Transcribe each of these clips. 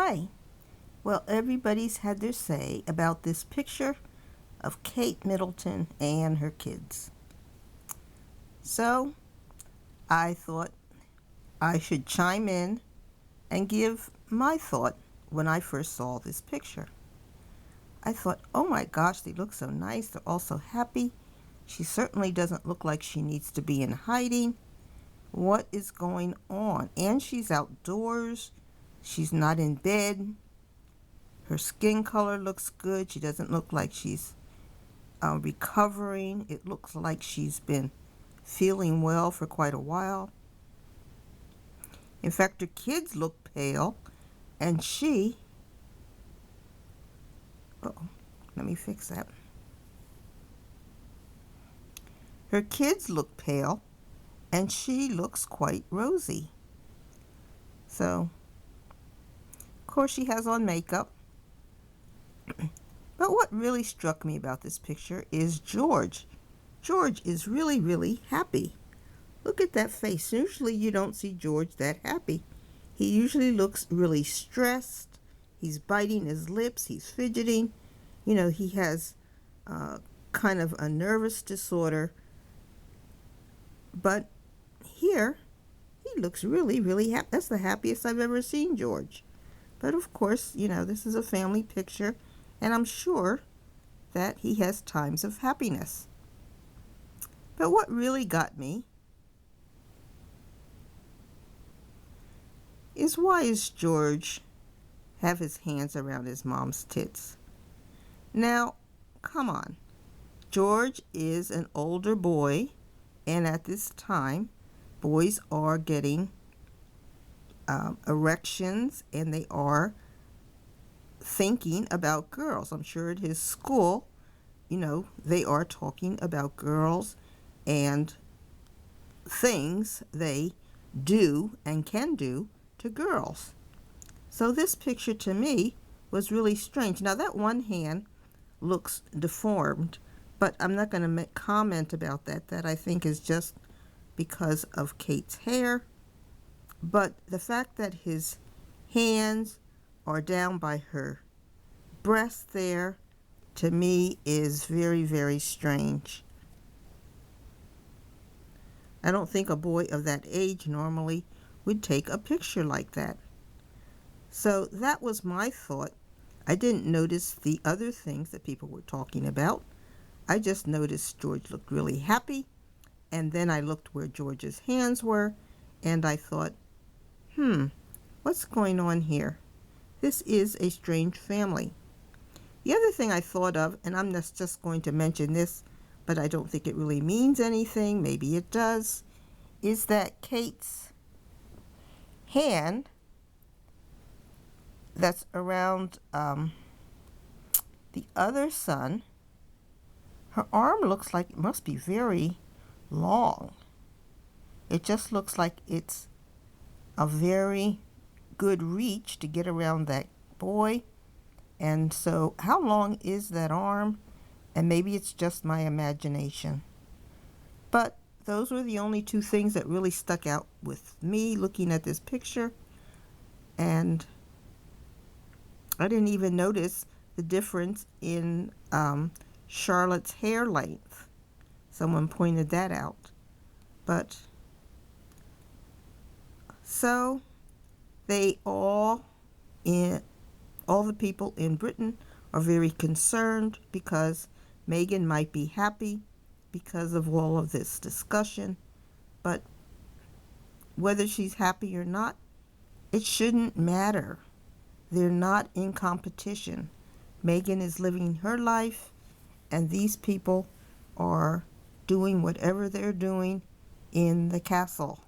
Hi. Well, everybody's had their say about this picture of Kate Middleton and her kids. So I thought I should chime in and give my thought when I first saw this picture. I thought, oh my gosh, they look so nice. They're all so happy. She certainly doesn't look like she needs to be in hiding. What is going on? And she's outdoors. She's not in bed. Her skin color looks good. She doesn't look like she's recovering. It looks like she's been feeling well for quite a while. In fact, her kids look pale, and let me fix that. Her kids look pale, and she looks quite rosy. So, of course, she has on makeup. But what really struck me about this picture is George. George is really, really happy. Look at that face. Usually you don't see George that happy. He usually looks really stressed. He's biting his lips. He's fidgeting. You know, he has kind of a nervous disorder. But here, he looks really, really happy. That's the happiest I've ever seen George. But of course, you know, this is a family picture, and I'm sure that he has times of happiness. But what really got me is, why is George have his hands around his mom's tits? Now, come on. George is an older boy, and at this time, boys are getting erections, and they are thinking about girls. I'm sure at his school, you know, they are talking about girls and things they do and can do to girls. So this picture to me was really strange. Now that one hand looks deformed, but I'm not going to comment about that. That I think is just because of Kate's hair. But the fact that his hands are down by her breast there, to me, is very, very strange. I don't think a boy of that age normally would take a picture like that. So that was my thought. I didn't notice the other things that people were talking about. I just noticed George looked really happy, and then I looked where George's hands were, and I thought, what's going on here? This is a strange family. The other thing I thought of, and I'm just going to mention this, but I don't think it really means anything, maybe it does, is that Kate's hand that's around the other son, her arm looks like it must be very long. It just looks like it's a very good reach to get around that boy. And so how long is that arm? And maybe it's just my imagination. But those were the only two things that really stuck out with me looking at this picture. And I didn't even notice the difference in Charlotte's hair length. Someone pointed that out. But so they all the people in Britain are very concerned because Meghan might be happy because of all of this discussion. But whether she's happy or not, it shouldn't matter. They're not in competition. Meghan is living her life, and these people are doing whatever they're doing in the castle.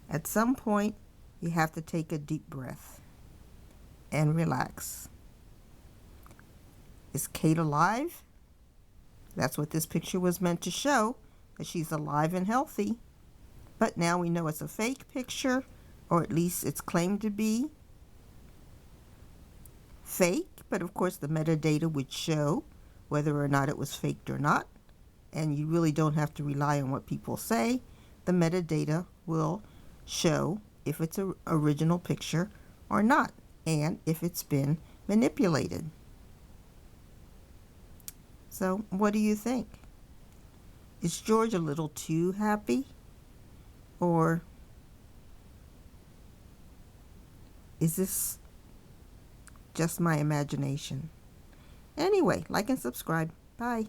At some point, you have to take a deep breath and relax. Is Kate alive? That's what this picture was meant to show, that she's alive and healthy. But now we know it's a fake picture, or at least it's claimed to be fake. But of course the metadata would show whether or not it was faked or not. And you really don't have to rely on what people say. The metadata will show if it's an original picture or not, and if it's been manipulated. So, what do you think? Is George a little too happy? Or is this just my imagination? Anyway, like and subscribe. Bye.